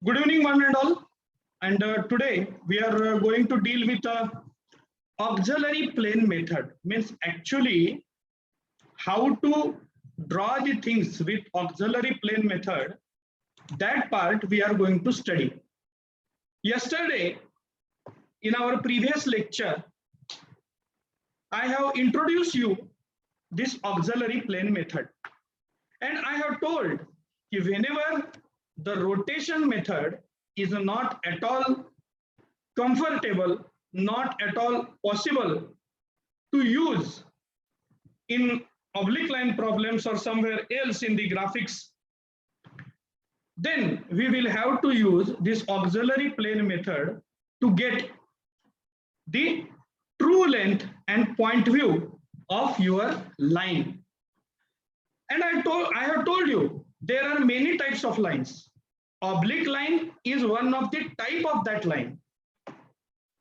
Good evening, one and all. And today we are going to deal with auxiliary plane method. Means actually how to draw the things with auxiliary plane method. That part we are going to study. Yesterday, in our previous lecture, I have introduced you this auxiliary plane method, and I have told if whenever the rotation method is not at all comfortable, not at all possible to use in oblique line problems or somewhere else in the graphics, then we will have to use this auxiliary plane method to get the true length and point view of your line. And I have told you there are many types of lines. Oblique line is one of the type of that line.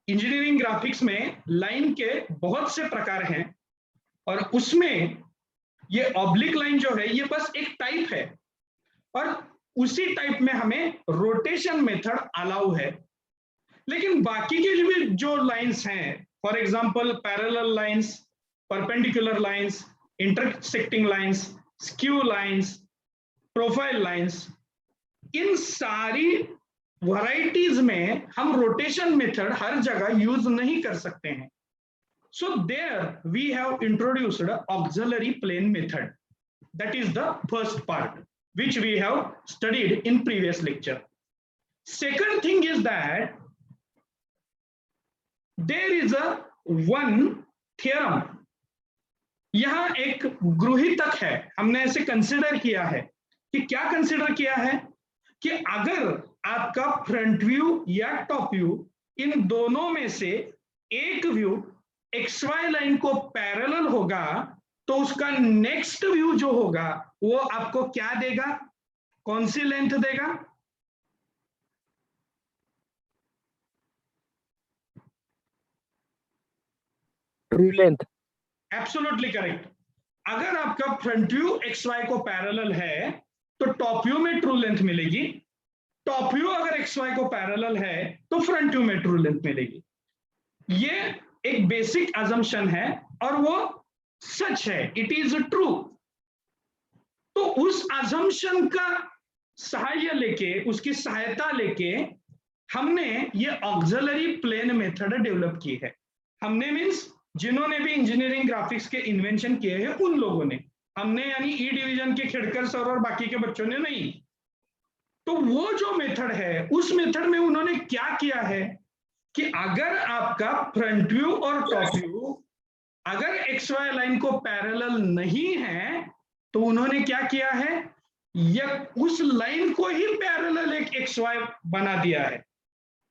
Engineering graphics में line के बहुत से प्रकार हैं और उसमें ये oblique line जो है ये बस एक टाइप है और उसी टाइप में हमें रोटेशन मेथड अलाउ है। लेकिन बाकी के जो लाइंस हैं, for example parallel lines, perpendicular lines, intersecting lines, skew lines, profile lines, इन सारी वैरायटीज में हम रोटेशन मेथड हर जगह यूज नहीं कर सकते हैं। So there we have introduced auxiliary plane method. That is the first part which we have studied in previous lecture. Second thing is that there is a one theorem. यहां एक गृहीतक है, हमने ऐसे कंसिडर किया है कि क्या कंसिडर किया है कि अगर आपका फ्रंट व्यू या टॉप व्यू इन दोनों में से एक व्यू XY लाइन को पैरेलल होगा तो उसका नेक्स्ट व्यू जो होगा वो आपको क्या देगा, कौन सी लेंथ देगा? True length. Absolutely correct. अगर आपका फ्रंट व्यू XY को पैरेलल है तो टॉप व्यू में ट्रू लेंथ मिलेगी. टॉप व्यू अगर XY को पैरेलल है तो फ्रंट व्यू में ट्रू लेंथ मिलेगी. ये एक बेसिक अजम्पशन है और वो सच है, इट इज ट्रू. तो उस अजम्पशन का सहायता लेके हमने ये ऑक्सिलरी प्लेन मेथड डेवलप की है. हमने मींस जिन्होंने भी इंजीनियरिंग ग्राफिक्स के इन्वेंशन किए हैं उन लोगों ने, हमने यानी ई डिवीजन के खेड़कर सर और बाकी के बच्चों ने नहीं. तो वो जो मेथड है उस मेथड में उन्होंने क्या किया है कि अगर आपका फ्रंट व्यू और टॉप व्यू अगर XY लाइन को पैरेलल नहीं है तो उन्होंने क्या किया है, या उस लाइन को ही पैरेलल एक XY बना दिया है.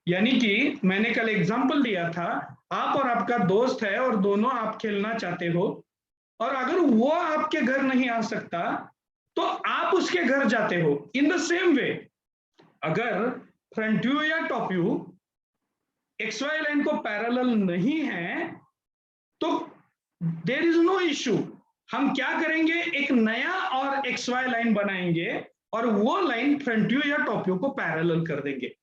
यानी कि मैंने कल एग्जांपल दिया था, आप और आपका दोस्त है और दोनों आप खेलना चाहते हो और अगर वो आपके घर नहीं आ सकता तो आप उसके घर जाते हो. इन द सेम वे अगर फ्रंट व्यू या टॉप व्यू XY लाइन को पैरेलल नहीं है तो देयर इज नो इश्यू. हम क्या करेंगे, एक नया और XY लाइन बनाएंगे और वो लाइन फ्रंट व्यू या टॉप व्यू को पैरेलल कर देंगे.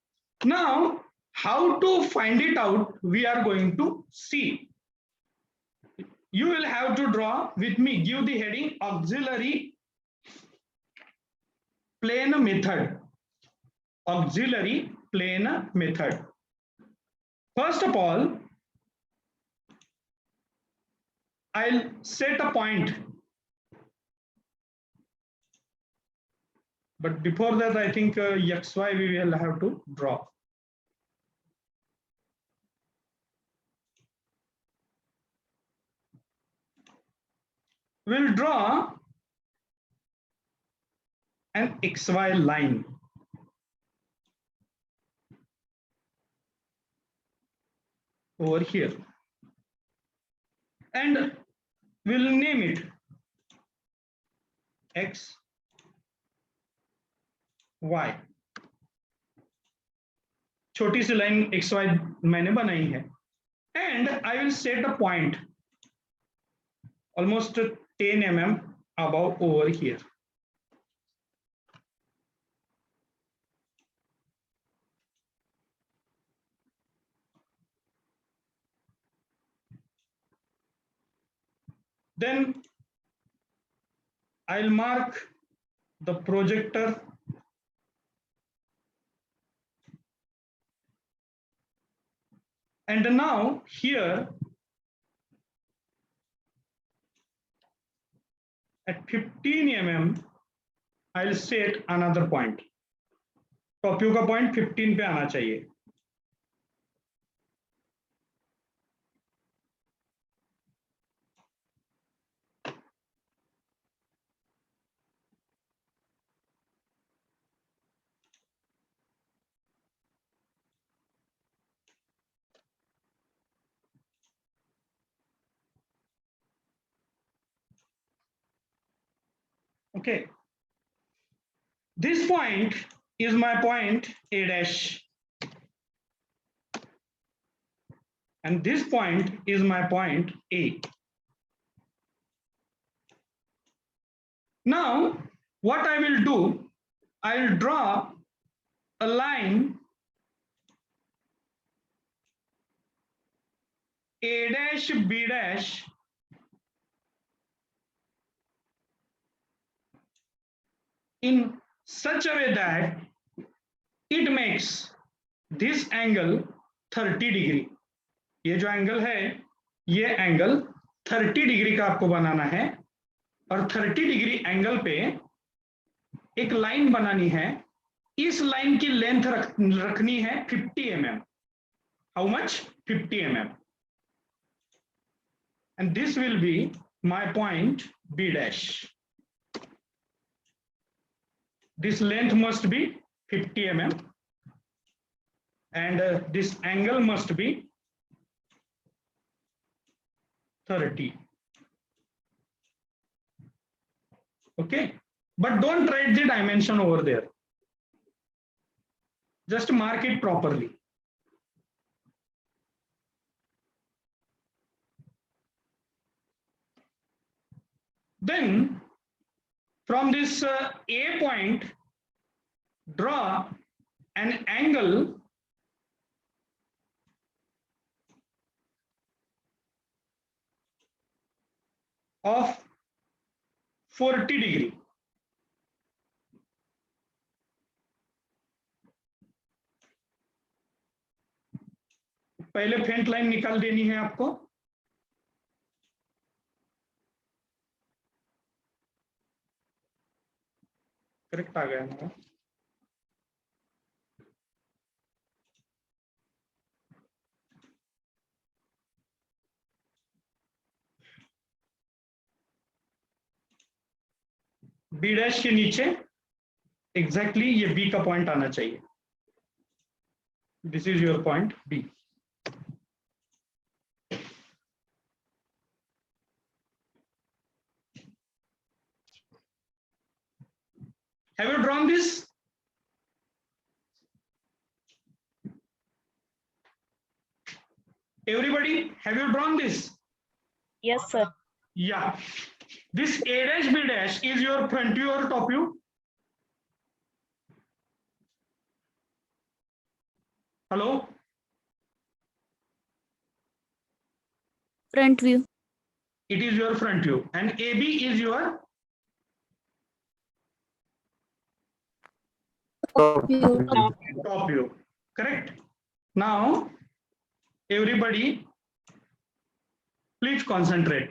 Now how to find it out we are going to see. You will have to draw with me, give the heading auxiliary plane method. Auxiliary plane method. First of all, I'll set a point. But before that, I think XY we will have to draw. We'll draw an XY line. Over here. And we'll name it X, Y. छोटी सी line XY मैंने बनाई है. And I will set a point almost 10 mm above over here. Then I'll mark the projector. And now here at 15 mm, I'll set another point. Top view का point 15 पे आना चाहिए. Okay, this point is my point A dash, and this point is my point A. Now what I will do, I will draw a line A dash B dash in such a way that it makes this angle 30 degree. ये जो angle है ये angle 30 degree का आपको बनाना है और 30 degree angle पे एक लाइन बनानी है. इस लाइन की लेंथ रखनी है 50 mm. How much? 50 mm. And this will be my point B dash. This length must be 50 mm and this angle must be 30. Okay, but don't write the dimension over there. Just mark it properly. Then from this A point, draw an angle of 40 degree. पहले फेंट line निकाल देनी है आपको. Correct आ गया ना? B dash के नीचे एग्जैक्टली ये बी का पॉइंट आना चाहिए. This is your point B. Have you drawn this? Everybody, have you drawn this? Yes, sir. Yeah. This A dash B dash is your front view or top view? Hello? Front view. It is your front view. And AB is your Top view. top view. Correct? Now, everybody, please concentrate.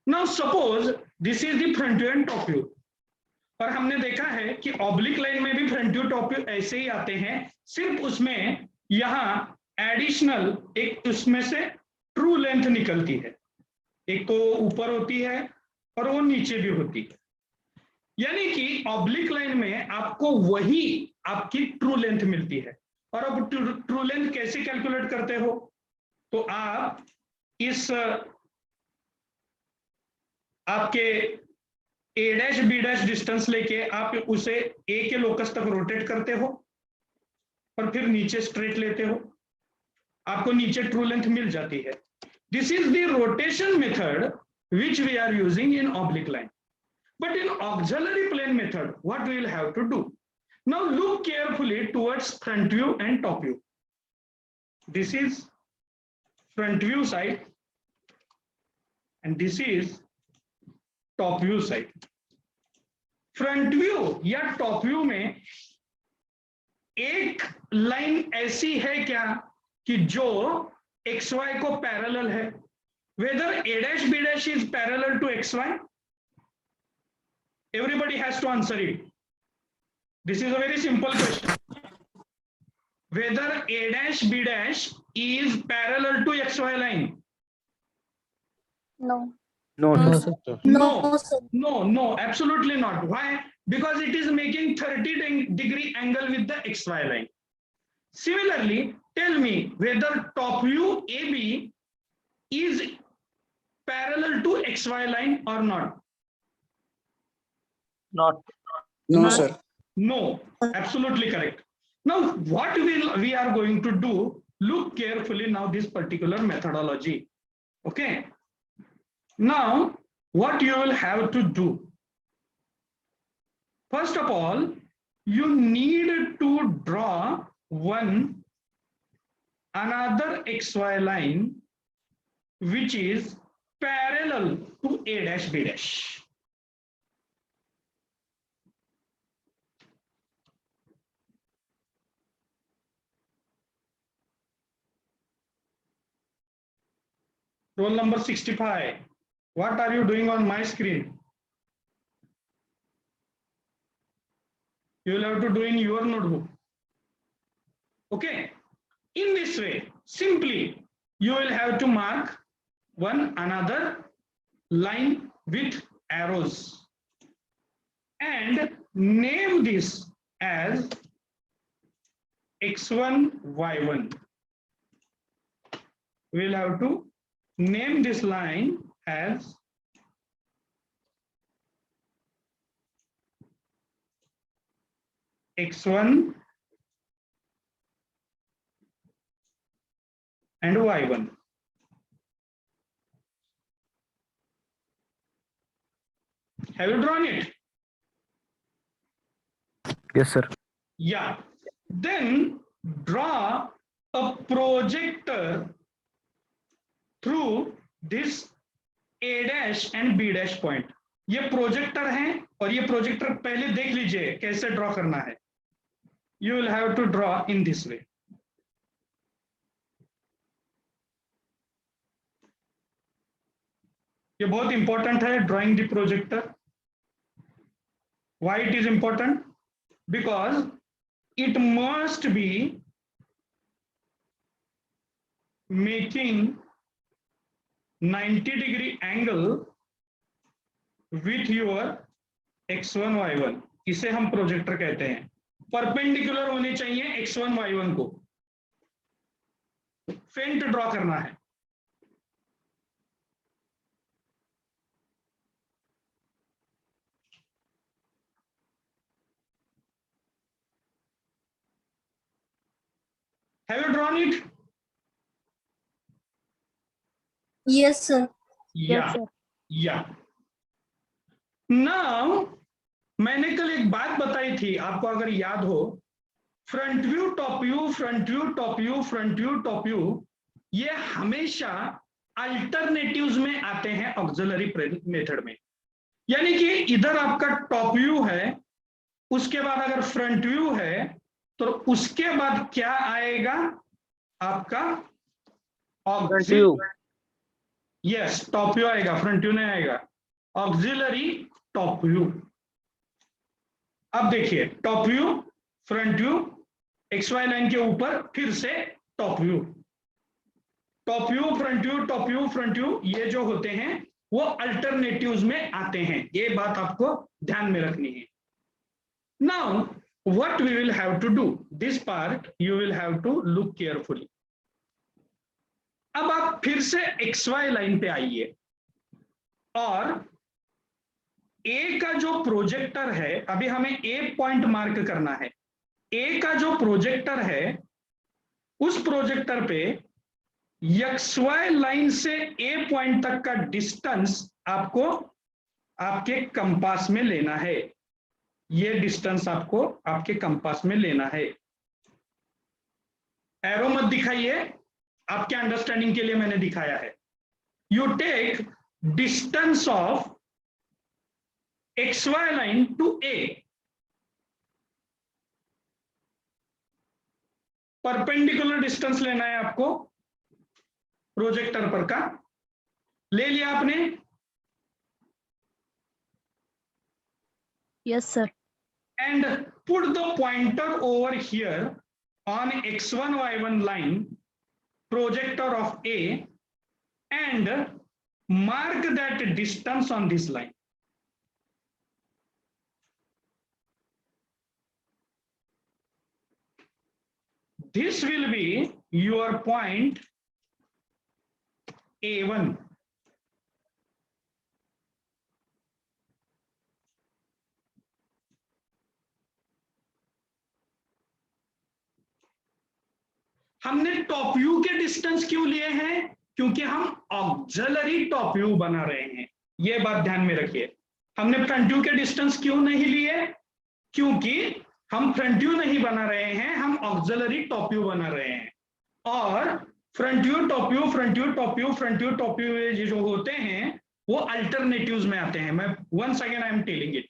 Now suppose this is the front view and top view. और हमने देखा है कि oblique line में भी front view top view ऐसे ही आते हैं, सिर्फ उसमें यहाँ एडिशनल एक उसमें से ट्रू लेंथ निकलती है. एक तो ऊपर होती है और वो नीचे भी होती है. यानी कि ऑब्लिक लाइन में आपको वही आपकी ट्रू लेंथ मिलती है. और अब ट्रू लेंथ कैसे कैलकुलेट करते हो? तो आप इस आपके ए डैश बी डैश डिस्टेंस लेके आप उसे ए के लोकस तक रोटेट करते हो और फिर नीचे स्ट्रेट लेते हो, आपको नीचे ट्रू लेंथ मिल जाती है. This is the rotation method which we are using in oblique line. But in auxiliary plane method, what we will have to do? Now look carefully towards front view and top view. This is front view side and this is top view side. Front view या top view में एक line ऐसी है क्या कि जो XY को parallel है? Whether A dash B dash is parallel to XY? Everybody has to answer it. This is a very simple question. Whether A dash B dash is parallel to XY line? No. No, No, sir. sir. No, sir. no, absolutely not. Why? Because it is making 30-degree angle with the XY line. Similarly, tell me whether top view AB is parallel to XY line or not? Not. No, sir. No, absolutely correct. Now, what we are going to do, look carefully now this particular methodology. Okay. Now, what you will have to do? First of all, you need to draw another XY line which is parallel to A dash B dash. Roll number 65. What are you doing on my screen? You will have to do in your notebook. Okay. In this way, simply, you will have to mark another line with arrows and name this as X1, Y1. We will have to name this line as X1 and Y1. Have you drawn it? Yes, sir. Yeah. Then draw a projector through this A dash and B dash point. ये projector है और ये projector पहले देख लीजिए कैसे draw करना है. You will have to draw in this way. ये बहुत इंपॉर्टेंट है drawing the projector. Why it is important? Because it must be making 90-degree angle with your X1 Y1. इसे हम प्रोजेक्टर कहते हैं. परपेंडिकुलर होने चाहिए X1 Y1 को. फेंट ड्रॉ करना है. Have you drawn it? Yes, sir. Yeah. sir. Yeah. Now, मैंने कल एक बात बताई थी आपको अगर याद हो, front view top view, front view top view, front view top view, ये हमेशा अल्टरनेटिव्स में आते हैं ऑक्सिलरी मेथड में. यानी कि इधर आपका टॉप व्यू है, उसके बाद अगर फ्रंट व्यू है तो उसके बाद क्या आएगा आपका ऑक्सिलरी. यस, टॉप व्यू आएगा, फ्रंट व्यू नहीं आएगा. Auxiliary top view. अब देखिए top view, front view, XY line के ऊपर फिर से top view. Top view, front view, top view, front view, ये जो होते हैं वो अल्टरनेटिव्स में आते हैं. ये बात आपको ध्यान में रखनी है. Now what we will have to do, this part you will have to look carefully. अब आप फिर से XY लाइन पे आइए और A का जो प्रोजेक्टर है, अभी हमें A पॉइंट मार्क करना है. A का जो प्रोजेक्टर है उस प्रोजेक्टर पे XY लाइन से A पॉइंट तक का डिस्टेंस आपको आपके कंपास में लेना है. ये डिस्टेंस आपको आपके कंपास में लेना है. एरो मत दिखाइए, आपके अंडरस्टैंडिंग के लिए मैंने दिखाया है. You take distance of XY line to A, perpendicular distance लेना है आपको प्रोजेक्टर पर का। ले लिया आपने? Yes, sir. And put the pointer over here on X1 Y1 line, projector of A, and mark that distance on this line. This will be your point A1. हमने top view के distance क्यों लिए हैं? क्योंकि हम auxiliary top view बना रहे हैं, ये बात ध्यान में रखिए। हमने फ्रंट व्यू के डिस्टेंस क्यों नहीं लिए? क्योंकि हम फ्रंट व्यू नहीं बना रहे हैं, हम ऑक्सिलरी टॉप व्यू बना रहे हैं। और front view top view, front view top view, front view top view जो होते हैं वो अल्टरनेटिव्स में आते हैं। मैं once again I am telling it.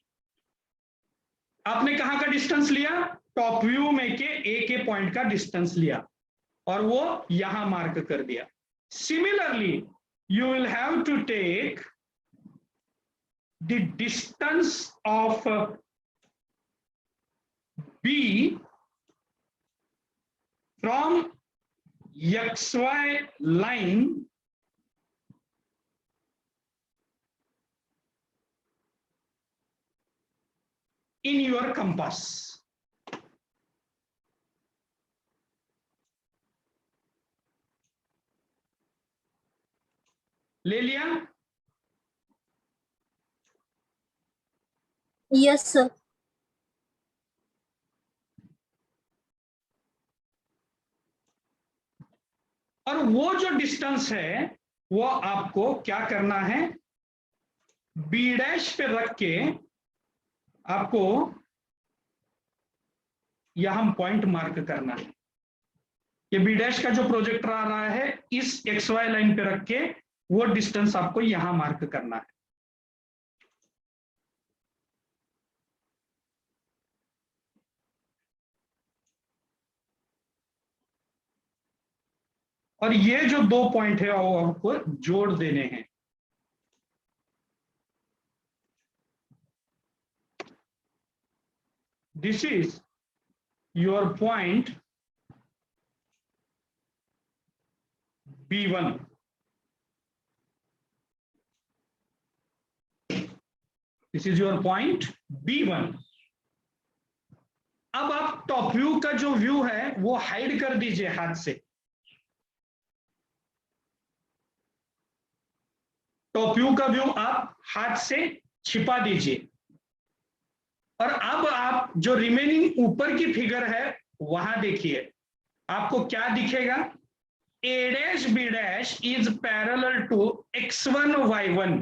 आपने कहां का डिस्टेंस लिया? टॉप व्यू में के ए के पॉइंट का डिस्टेंस लिया और वो यहां मार्क कर दिया। Similarly you will have to take the distance of B from XY line in your compass. ले लिया? Yes, sir. और वो जो डिस्टेंस है वो आपको क्या करना है? B' पे रख के आपको यहां पॉइंट मार्क करना है। ये B' का जो प्रोजेक्टर आ रहा है इस XY लाइन पे रख के वो डिस्टेंस आपको यहां मार्क करना है। और ये जो दो पॉइंट है वो आपको जोड़ देने हैं। This is your point B1। This is your point B1। अब आप टॉप व्यू का जो व्यू है वो हाइड कर दीजिए हाथ से। टॉप व्यू का व्यू आप हाथ से छिपा दीजिए। और अब आप जो रिमेनिंग ऊपर की फिगर है वहां देखिए, आपको क्या दिखेगा? A' B' is parallel to X1 Y1।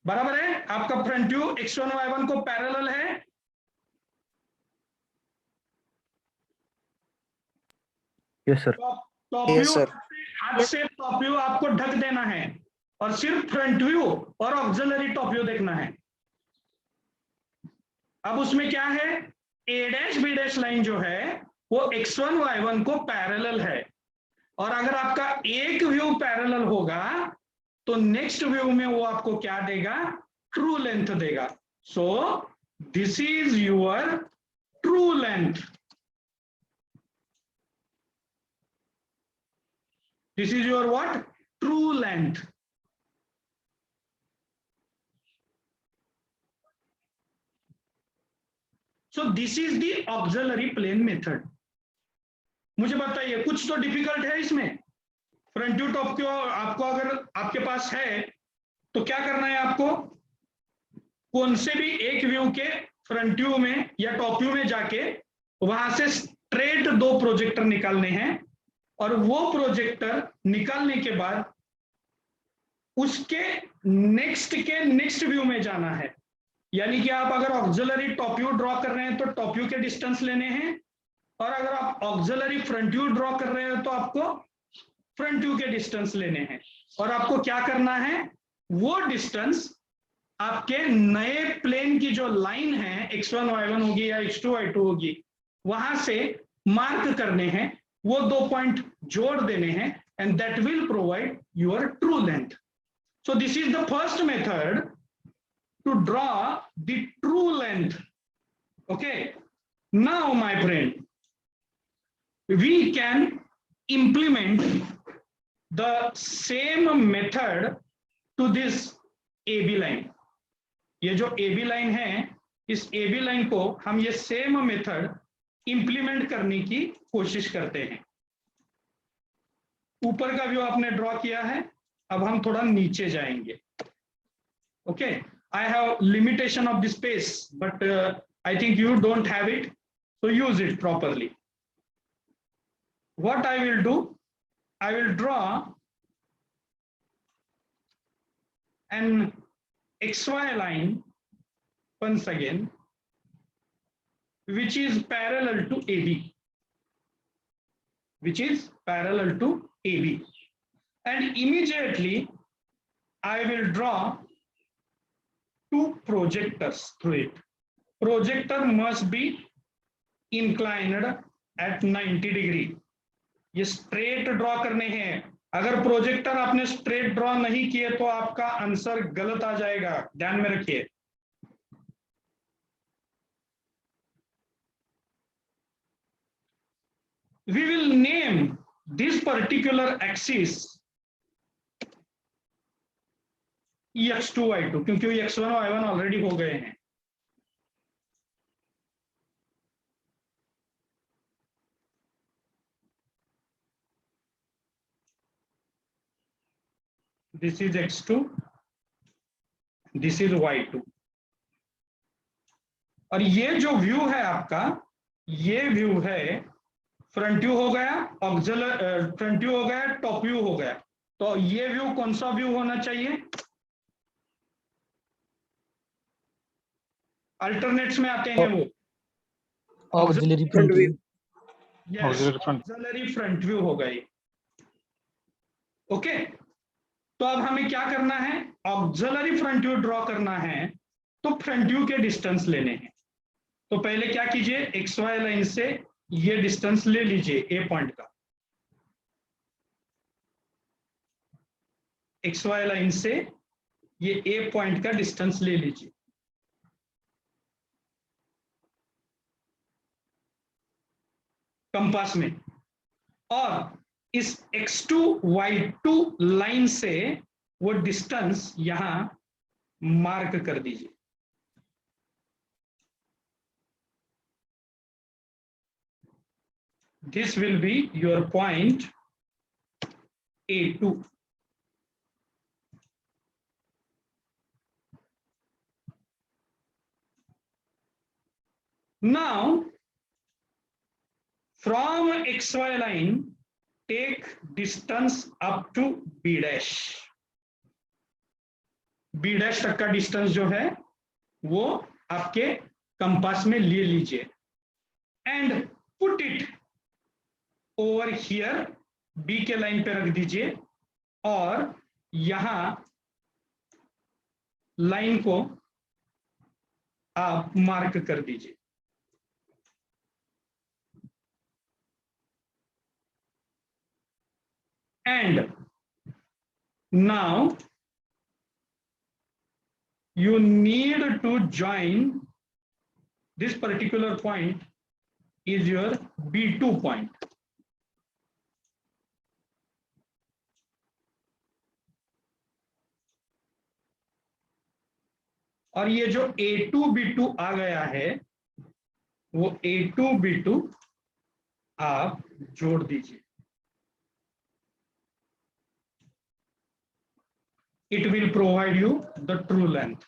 बराबर है? आपका फ्रंट व्यू X1 Y1 को पैरेलल है। Yes sir. टॉप व्यू हाथ से टॉप व्यू आपको ढक देना है और सिर्फ फ्रंट व्यू और ऑक्सिलरी टॉप व्यू देखना है। अब उसमें क्या है? A' B' लाइन जो है वो X1 Y1 को पैरेलल है। और अगर आपका एक व्यू पैरेलल होगा तो नेक्स्ट व्यू में वो आपको क्या देगा? ट्रू लेंथ देगा। सो this is your true length. This is your what? True length. So this is the auxiliary plane method. मुझे बताइए कुछ तो डिफिकल्ट है इसमें? फ्रंट व्यू टॉप व्यू आपको अगर आपके पास है तो क्या करना है आपको? कौन से भी एक व्यू के फ्रंट व्यू में या टॉप व्यू में जाके वहां से स्ट्रेट दो प्रोजेक्टर निकालने हैं और वो प्रोजेक्टर निकालने के बाद उसके नेक्स्ट व्यू में जाना है। यानी कि आप अगर ऑक्सिलरी टॉप व्यू ड्रॉ कर रहे हैं तो टॉप व्यू के डिस्टेंस लेने हैं, और अगर आप ऑक्सिलरी फ्रंट व्यू ड्रॉ कर रहे हैं तो आपको फ्रंट व्यू के डिस्टेंस लेने हैं, और आपको क्या करना है, वो डिस्टेंस आपके नए प्लेन की जो लाइन है x1 y1 होगी या x2 y2 होगी, वहां से मार्क करने हैं, वो 2 पॉइंट जोड़ देने हैं, and that will provide your true length. So this is the first method to draw the true length. Okay, now my friend, we can implement the same method to this AB line. ये जो AB line है, इस AB line को हम ये same method implement करने की कोशिश करते हैं. ऊपर का व्यू आपने ड्रॉ किया है, अब हम थोड़ा नीचे जाएंगे. Okay, I have limitation of the space, but I think you don't have it, so use it properly. What I will do, I will draw an XY line once again, which is parallel to AB, which is parallel to AB, and immediately I will draw two projectors through it. Projector must be inclined at 90 degree. ये straight draw करने हैं. अगर projector आपने straight draw नहीं किए तो आपका answer गलत आ जाएगा, ध्यान में रखिए. We will name this particular axis x2 y2, क्योंकि x1 y1 ऑलरेडी हो गए हैं. This is x2, this is y2. और ये जो व्यू है आपका, ये व्यू है फ्रंट व्यू हो गया, फ्रंट व्यू हो गया, टॉप व्यू हो गया. तो ये व्यू कौन सा व्यू होना चाहिए? अल्टरनेट्स में आते हैं वो auxiliary front view. Auxiliary front view हो गई. ओके, तो अब हमें क्या करना है, ऑक्सिलरी फ्रंट व्यू ड्रॉ करना है, तो फ्रंट व्यू के डिस्टेंस लेने हैं. तो पहले क्या कीजिए, एक्स वाई लाइन से ये डिस्टेंस ले लीजिए ए पॉइंट का. एक्स वाई लाइन से ये ए पॉइंट का डिस्टेंस ले लीजिए. कंपास में, और इस x2 y2 लाइन से वो डिस्टेंस यहां मार्क कर दीजिए. This will be your point A2. Now from XY line take distance up to B dash. B dash तक का डिस्टेंस जो है वो आपके कंपास में ले लीजिए, and put it over here. B के लाइन पे रख दीजिए, और यहां लाइन को आप मार्क कर दीजिए. And now you need to join this particular point is your B2 point. और ये जो A2 B2 आ गया है, वो A2 B2 आप जोड़ दीजिए. It will provide you the true length.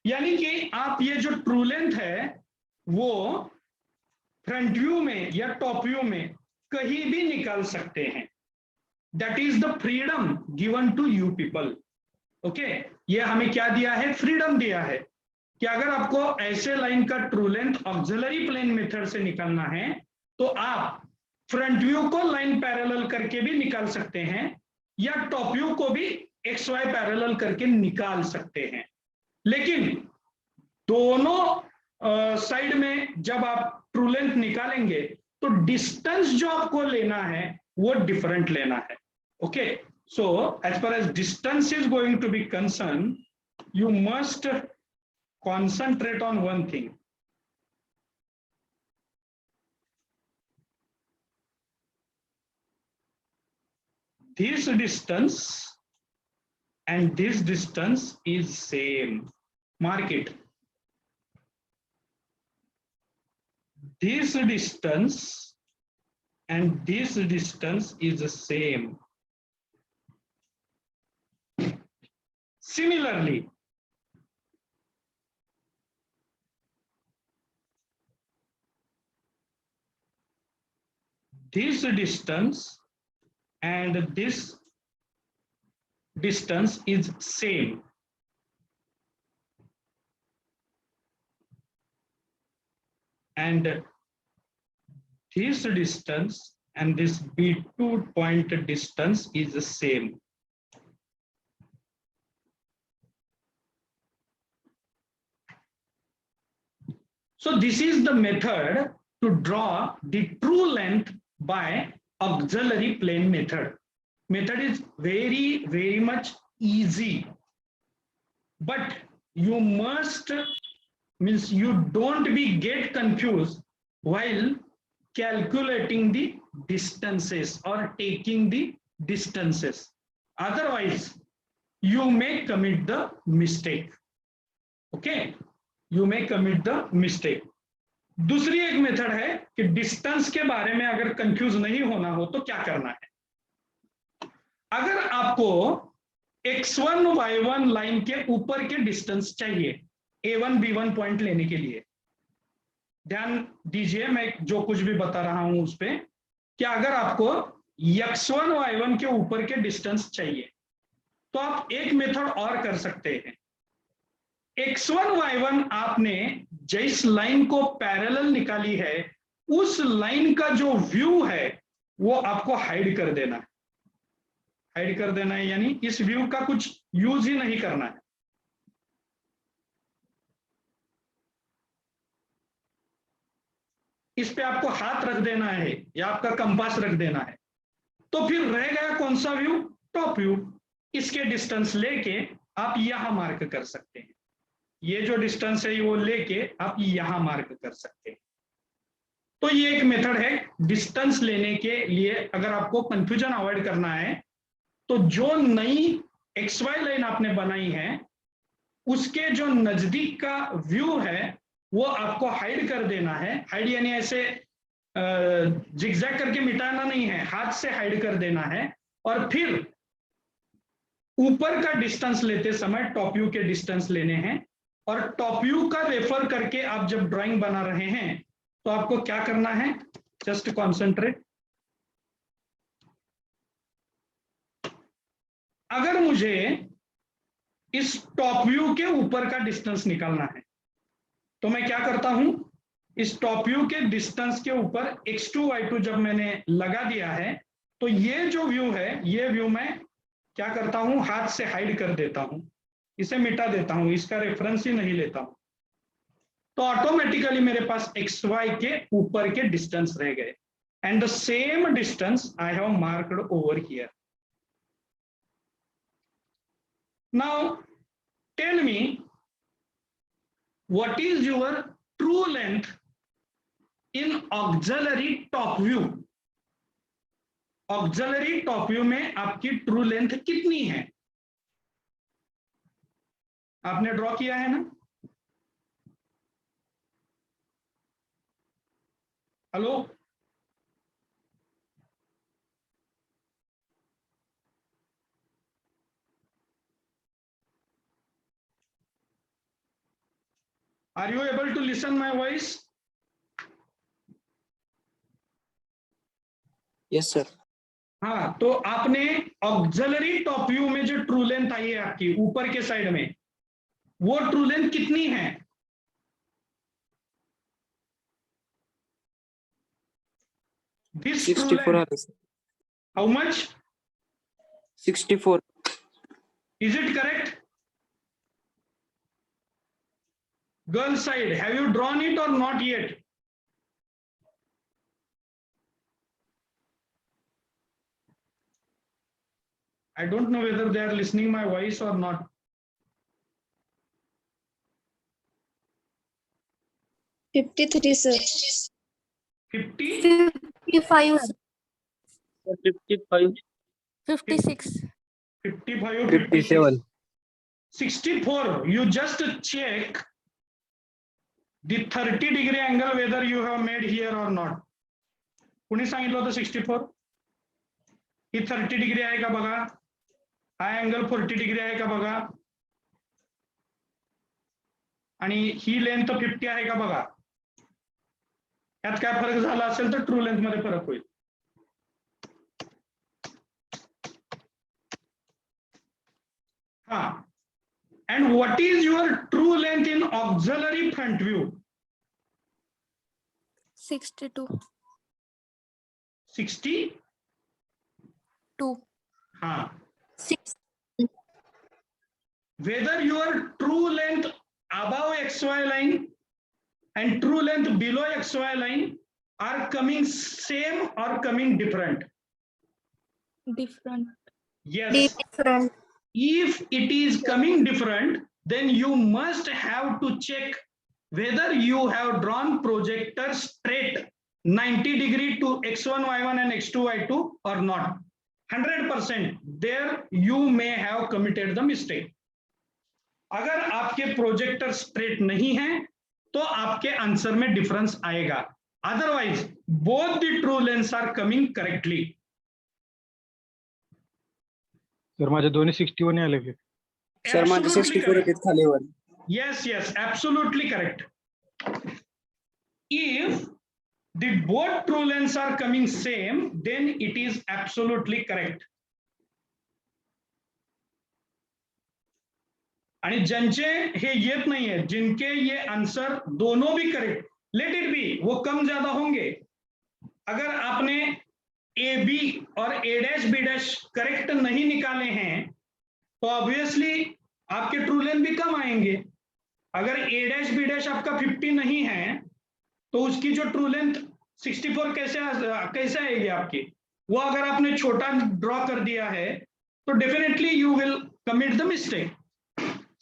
यानी कि आप ये जो ट्रू लेंथ है वो फ्रंट व्यू में या टॉप व्यू में कहीं भी निकाल सकते हैं. That is the freedom given to you people. Okay, ये हमें क्या दिया है, फ्रीडम दिया है. कि अगर आपको ऐसे लाइन का true length auxiliary plane method से निकालना है तो आप फ्रंट व्यू को लाइन पैरेलल करके भी निकाल सकते हैं या टॉप व्यू को भी एक्स वाई पैरेलल करके निकाल सकते हैं। लेकिन दोनों साइड में जब आप ट्रू लेंथ निकालेंगे तो डिस्टेंस जो आपको लेना है वो डिफरेंट लेना है। Okay, so as far as distance is going to be concern, you must concentrate on one thing. This distance and this distance is same. Mark it. This distance and this distance is the same. Similarly, this distance and this distance is same. And this distance and this B2 point distance is the same. So this is the method to draw the true length by auxiliary plane method. Method is very much easy, but you must, means you don't be get confused while calculating the distances or taking the distances. Otherwise, you may commit the mistake. Okay, you may commit the mistake. दूसरी एक method है कि distance के बारे में अगर confuse नहीं होना हो तो क्या करना है। अगर आपको x1 y1 लाइन के ऊपर के डिस्टेंस चाहिए a1 b1 पॉइंट लेने के लिए, ध्यान दीजिए मैं जो कुछ भी बता रहा हूं उस पे, कि अगर आपको x1 y1 के ऊपर के डिस्टेंस चाहिए तो आप एक मेथड और कर सकते हैं। x1 y1 आपने जिस लाइन को पैरेलल निकाली है उस लाइन का जो व्यू है वो आपको हाइड कर देना है। हाइड कर देना है यानी इस व्यू का कुछ यूज ही नहीं करना है। इस पे आपको हाथ रख देना है या आपका कंपास रख देना है। तो फिर रह गया कौन सा व्यू? Top view. इसके डिस्टेंस लेके आप यहां मार्क कर सकते हैं। ये जो डिस्टेंस है वो लेके आप यहां मार्क कर सकते हैं। तो ये एक मेथड है डिस्टेंस लेने के लिए। अगर आपको कंफ्यूजन अवॉइड करना है तो जो नई एक्स वाई लाइन आपने बनाई है उसके जो नजदीक का व्यू है वो आपको हाइड कर देना है। हाइड यानी ऐसे जिगजैग करके मिटाना नहीं है, हाथ से हाइड कर देना है। और फिर ऊपर का डिस्टेंस लेते समय टॉप व्यू के डिस्टेंस लेने हैं और टॉप व्यू का रेफर करके आप जब ड्राइंग बना रहे हैं तो आपको क्या करना है? Just concentrate. अगर मुझे इस टॉप व्यू के ऊपर का डिस्टेंस निकालना है तो मैं क्या करता हूं? इस टॉप व्यू के डिस्टेंस के ऊपर x2 y2 जब मैंने लगा दिया है तो ये जो व्यू है ये व्यू मैं क्या करता हूं? हाथ से हाइड कर देता हूं, इसे मिटा देता हूं, इसका रेफरेंस ही नहीं लेता हूं। तो ऑटोमेटिकली मेरे पास एक्स वाई के ऊपर के डिस्टेंस रह गए and the same distance I have marked over here. Now tell me what is your true length in auxiliary top view. Auxiliary top view में आपकी ट्रू लेंथ कितनी है? आपने ड्रॉ किया है ना? Hello, are you able to listen my voice? Yes sir. हाँ, तो आपने ऑक्सिलरी टॉप व्यू में जो ट्रू लेंथ आई है आपकी ऊपर के साइड में, वो ट्रू लेंथ कितनी है? This true 64 length, आलं sir. how much? 64. Is it correct? Girl side, have you drawn it or not yet? I don't know whether they are listening my voice or not. 53, sir. 50? 55, sir. 55. 56. 55, 57. 64. You just check the 30-degree angle whether you have made here or not. कुणी सांगितलं होतं 64? ही 30 degree आहे का बघा, हा angle 40 degree आहे का बघा, आणि ही लेंथ 50 आहे का बघा. यात काय फरक झाला असेल तर ट्रू लेंथ मध्ये फरक होईल. हा. And what is your true length in auxiliary front view? 62. 60? 2. हाँ. 6. Whether your true length above XY line and true length below XY line are coming same or coming different? Different. Yes. Different. If it is coming different, then you must have to check whether you have drawn projector straight 90 degree to X1, Y1 and X2, Y2 or not. 100% there you may have committed the mistake. अगर आपके projector straight नहीं है तो आपके answer में difference आएगा. Otherwise both the true lengths are coming correctly. Sir माझे दोन्ही 61 आले की. सर माझे 64 आहेत खालीवर. Yes, yes, absolutely correct. If the both true lengths are coming same, then it is absolutely correct. आणि ज्यांचे हे येत नहीं है, जिनके ये आंसर दोनों भी करेक्ट, लेट इट बी, वो कम ज्यादा होंगे. अगर आपने ए बी और ए डैश बी डैश करेक्ट नहीं निकाले हैं तो ऑब्वियसली आपके ट्रू लेंथ भी कम आएंगे. अगर ए डैश बी डैश आपका 50 नहीं है तो उसकी जो ट्रू लेंथ 64 कैसे आएगी आपकी. वो अगर आपने छोटा ड्रॉ कर दिया है तो definitely you will commit the mistake.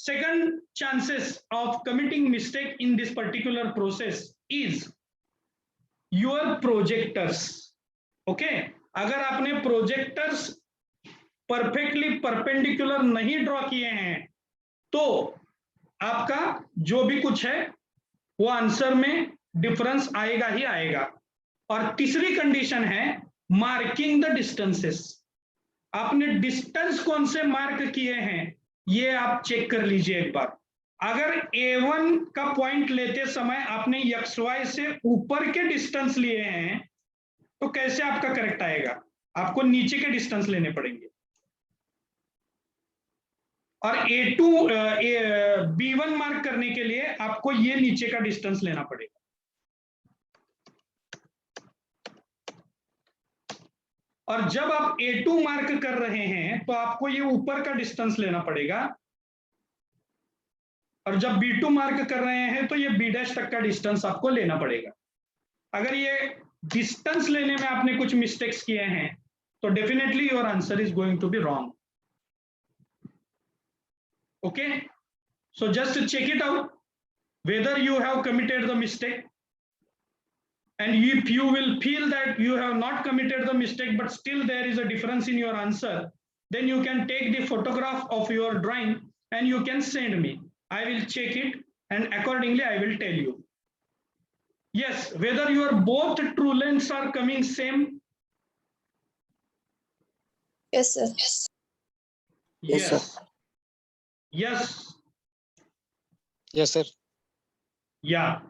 Second chances of committing mistake in this particular process is your projectors. Okay, अगर आपने projectors perfectly perpendicular नहीं ड्रॉ किए हैं तो आपका जो भी कुछ है वो आंसर में डिफरेंस आएगा ही आएगा. और तीसरी कंडीशन है मार्किंग द डिस्टेंसेस. आपने डिस्टेंस कौन से मार्क किए हैं ये आप चेक कर लीजिए एक बार. अगर A1 का पॉइंट लेते समय आपने XY से ऊपर के डिस्टेंस लिए हैं तो कैसे आपका करेक्ट आएगा. आपको नीचे के डिस्टेंस लेने पड़ेंगे. और B1 मार्क करने के लिए आपको ये नीचे का डिस्टेंस लेना पड़ेगा. और जब आप A2 मार्क कर रहे हैं तो आपको ये ऊपर का डिस्टेंस लेना पड़ेगा. और जब B2 मार्क कर रहे हैं तो ये B डैश तक का डिस्टेंस आपको लेना पड़ेगा. अगर ये डिस्टेंस लेने में आपने कुछ मिस्टेक्स किए हैं तो definitely your answer is going to be wrong. Okay, so just check it out whether you have committed the mistake. And if you will feel that you have not committed the mistake but still there is a difference in your answer, then you can take the photograph of your drawing and you can send me. I will check it and accordingly I will tell you. Yes, whether your both true lengths are coming same. Yes, sir. Yes, sir. Yes. Yes, sir. Yeah.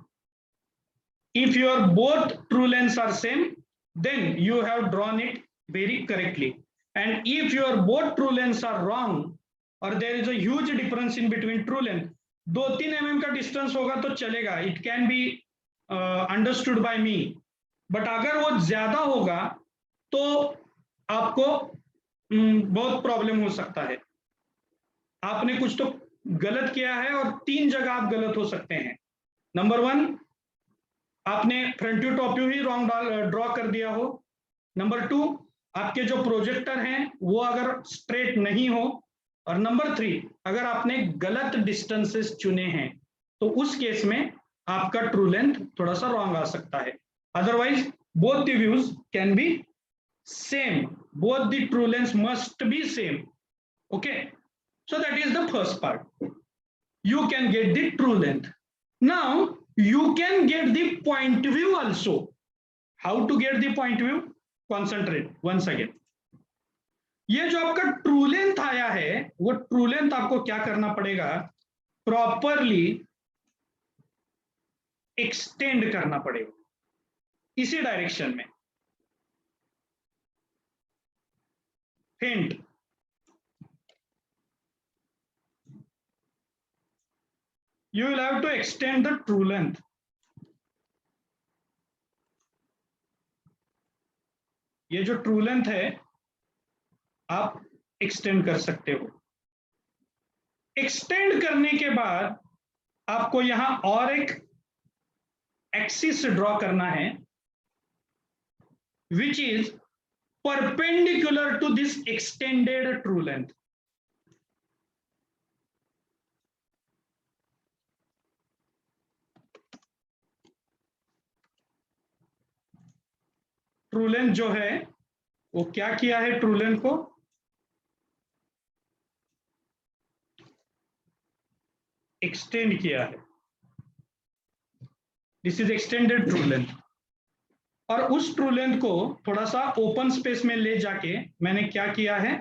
If your both true lengths are same, then you have drawn it very correctly. And if your both true lengths are wrong or there is a huge difference in between true length, 2-3 mm का distance होगा तो चलेगा. It can be understood by me. But अगर वो ज्यादा होगा तो आपको बहुत प्रॉब्लम हो सकता है। आपने कुछ तो गलत किया है और 3 जगह आप गलत हो सकते हैं। नंबर 1, आपने फ्रंट व्यू टॉप व्यू ही रॉन्ग ड्रॉ कर दिया हो। नंबर 2, आपके जो प्रोजेक्टर हैं वो अगर स्ट्रेट नहीं हो। और नंबर 3, अगर आपने गलत डिस्टेंसेस चुने हैं तो उस केस में आपका ट्रू लेंथ थोड़ा सा रॉन्ग आ सकता है। Otherwise both the views can be same, both the true length must be same. Okay, so that is the first part. You can get the true length. Now you can get the point view also. How to get the point view? Concentrate once again. ये जो आपका true length आया है वो true length आपको क्या करना पड़ेगा, प्रॉपरली एक्सटेंड करना पड़ेगा इसी डायरेक्शन में। Hint, you will have to extend the true length. ये जो ट्रू लेंथ है आप एक्सटेंड कर सकते हो। एक्सटेंड करने के बाद आपको यहां और एक एक्सिस ड्रॉ करना है which is perpendicular to this extended true length. True length जो है वो क्या किया है, ट्रू लेंथ को एक्सटेंड किया है। This is extended true length. और उस ट्रू लेंथ को थोड़ा सा ओपन स्पेस में ले जाके मैंने क्या किया है,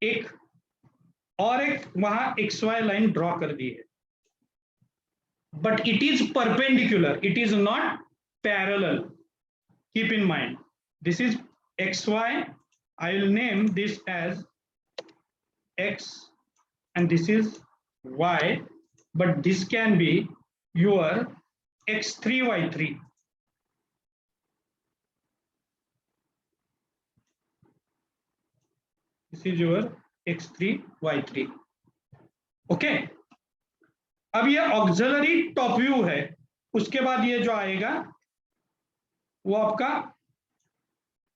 एक वहां XY लाइन ड्रॉ कर दी है। But it is perpendicular, it is not parallel. Keep in mind, this is XY. I will name this as X and this is Y, but this can be your X3, Y3. This is your X3, Y3. Okay. अब ये auxiliary top view है, उसके बाद ये जो आएगा वो आपका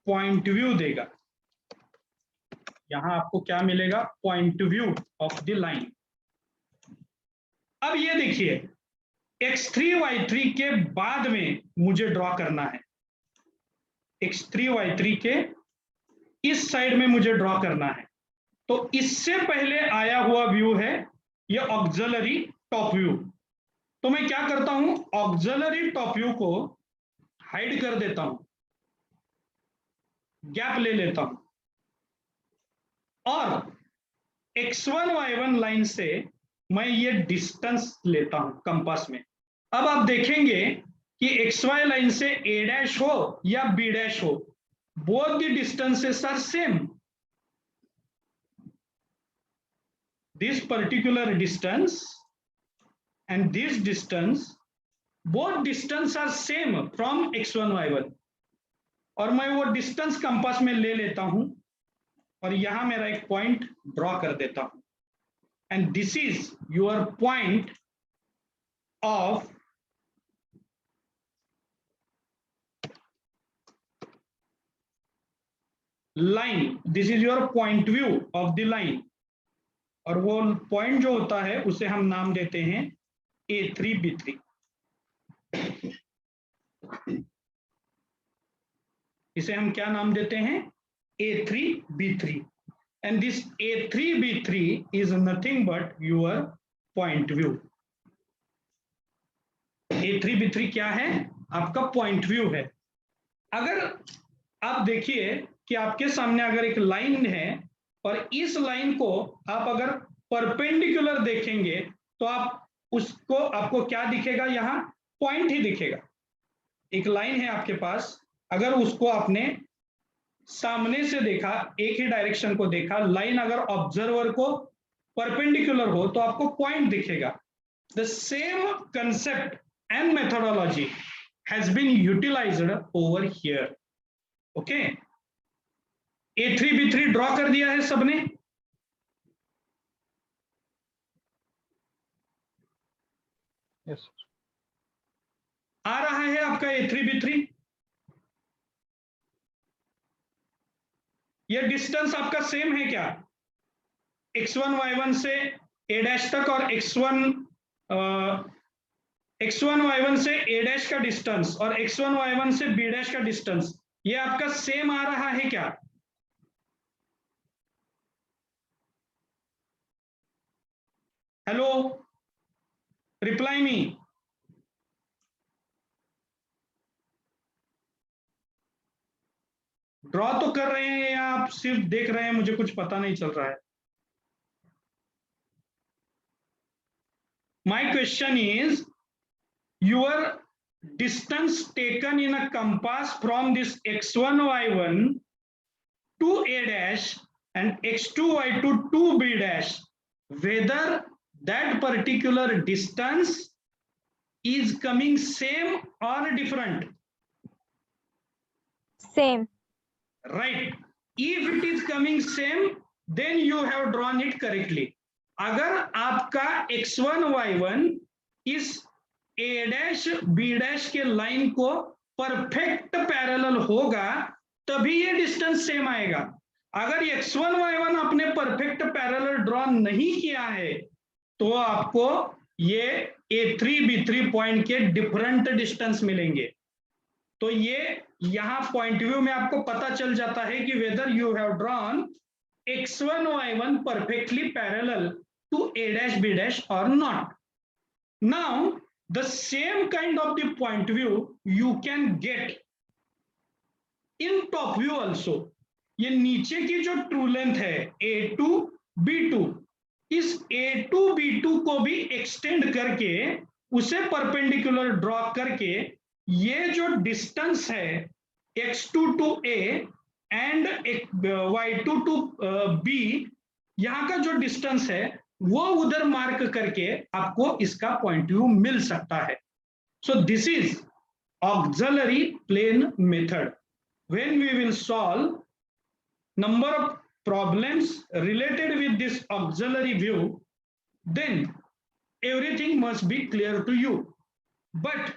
पॉइंट व्यू देगा। यहां आपको क्या मिलेगा, point view of the line. अब ये देखिए X3, Y3 के बाद में मुझे ड्रॉ करना है, X3, Y3 के इस साइड में मुझे ड्रॉ करना है। तो इससे पहले आया हुआ व्यू है ये ऑक्सिलरी टॉप व्यू। तो मैं क्या करता हूं, ऑक्सिलरी टॉप व्यू को हाइड कर देता हूं, गैप ले लेता हूं और X1, Y1 लाइन से मैं ये डिस्टेंस लेता हूं कंपास में। अब आप देखेंगे कि XY लाइन से A' हो या B' हो, both the distances are same. This particular distance and this distance, both distance are same from X1, Y1। और मैं वो डिस्टेंस कंपास में ले लेता हूं और यहां मेरा एक पॉइंट ड्रॉ कर देता हूं। And this is your point of line, this is your point view of the line. और वो पॉइंट जो होता है उसे हम नाम देते हैं A3, B3। इसे हम क्या नाम देते हैं, A3, B3। And this A3, B3 is nothing but your point view. A3, B3 क्या है, आपका पॉइंट व्यू है। अगर आप देखिए कि आपके सामने अगर एक लाइन है और इस लाइन को आप अगर परपेंडिकुलर देखेंगे तो आप उसको, आपको क्या दिखेगा, यहां पॉइंट ही दिखेगा। एक लाइन है आपके पास, अगर उसको आपने सामने से देखा, एक ही डायरेक्शन को देखा, लाइन अगर ऑब्जर्वर को परपेंडिकुलर हो तो आपको पॉइंट दिखेगा। the same concept and methodology has been utilized over here. Okay, A3 B3 draw कर दिया है सबने? Yes, sir. आ रहा है आपका A3 B3? ये डिस्टेंस आपका सेम है क्या? x1 y1 से a डैश तक और x1 y1 से a डैश का डिस्टेंस और x1 y1 से b डैश का डिस्टेंस, ये आपका सेम आ रहा है क्या? Hello, reply me. ड्रॉ तो कर रहे हैं या आप सिर्फ देख रहे हैं? मुझे कुछ पता नहीं चल रहा है. My question is, your distance taken in a compass from this x1 y1 to a dash and x2 y2 to b dash, whether that particular distance is coming same or different? Same. Right. If it is coming same, then you have drawn it correctly. अगर आपका x1 y1 इस a dash b dash के line को perfect parallel होगा तभी ये distance same आएगा. अगर x1 y1 आपने परफेक्ट पैरेलल ड्रॉ नहीं किया है तो आपको ये a3 b3 पॉइंट के डिफरेंट डिस्टेंस मिलेंगे. तो ये यहां पॉइंट व्यू में आपको पता चल जाता है कि whether you have drawn x1 y1 perfectly parallel to a dash b dash or not. Now the same kind of the point view you can get in top view also. ये नीचे की जो ट्रू लेंथ है a2 b2, इस a2 b2 को भी extend करके उसे परपेंडिकुलर ड्रॉ करके ये जो डिस्टेंस है x2 to a and y2 to b, यहाँ का जो डिस्टेंस है वो उधर मार्क करके आपको इसका पॉइंट व्यू मिल सकता है. So this is auxiliary plane method. When we will solve number of problems related with this auxiliary view, then everything must be clear to you. But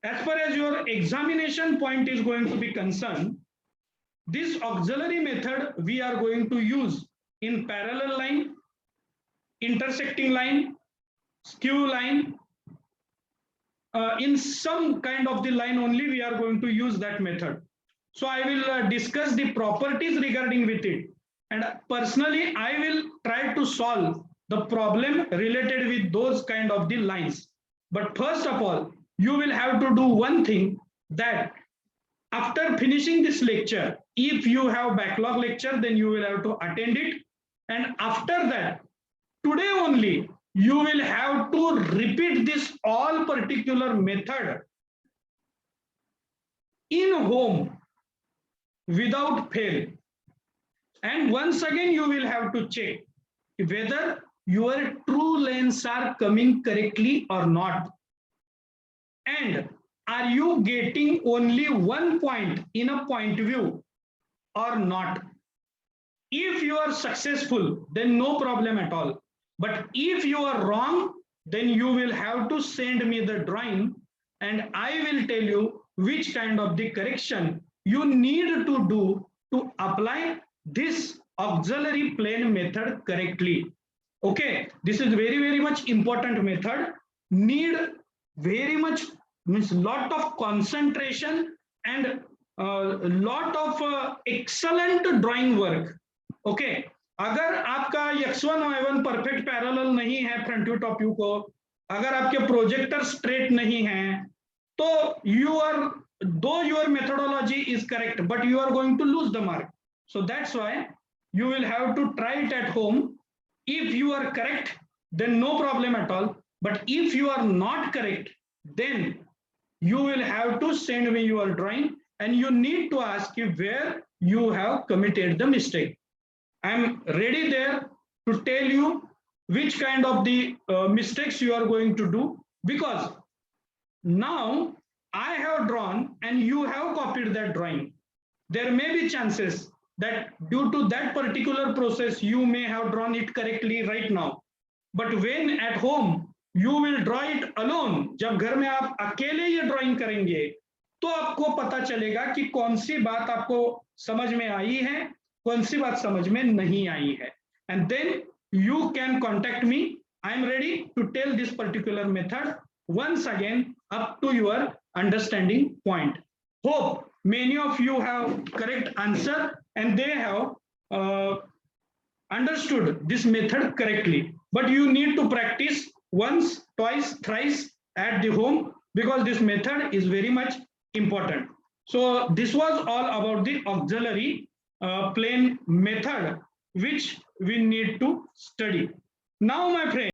as far as your examination point is going to be concerned, this auxiliary method we are going to use in parallel line, intersecting line, skew line, in some kind of the line only we are going to use that method. So I will discuss the properties regarding with it, and personally I will try to solve the problem related with those kind of the lines. But first of all, you will have to do one thing, that after finishing this lecture, if you have backlog lecture, then you will have to attend it, and after that, today only you will have to repeat this all particular method in home without fail, and once again you will have to check whether your true lengths are coming correctly or not, and are you getting only one point in a point view or not. If you are successful, then no problem at all, but if you are wrong, then you will have to send me the drawing and I will tell you which kind of the correction you need to do to apply this auxiliary plane method correctly. Okay, this is very much important method, need very much, means lot of concentration and lot of excellent drawing work. Okay, अगर आपका x1 y1 perfect parallel नहीं है front view top view को, अगर आपके projector straight नहीं है, तो you are, though your methodology is correct, but you are going to lose the mark. So that's why you will have to try it at home. If you are correct, then no problem at all, but if you are not correct, then you will have to send me your drawing and you need to ask you where you have committed the mistake. I am ready there to tell you which kind of the mistakes you are going to do, because now I have drawn and you have copied that drawing. There may be chances that due to that particular process you may have drawn it correctly right now, but when at home you will draw it alone, जब घर में आप अकेले ये drawing करेंगे तो आपको पता चलेगा कि कौन सी बात आपको समझ में आई है, कौन सी बात समझ में नहीं आई है. And then you can contact me. I am ready to tell this particular method once again up to your understanding point. Hope many of you have correct answer and they have understood this method correctly. But you need to practice once, twice, thrice at the home, because this method is very much important. So this was all about the auxiliary plane method which we need to study. Now, my friend,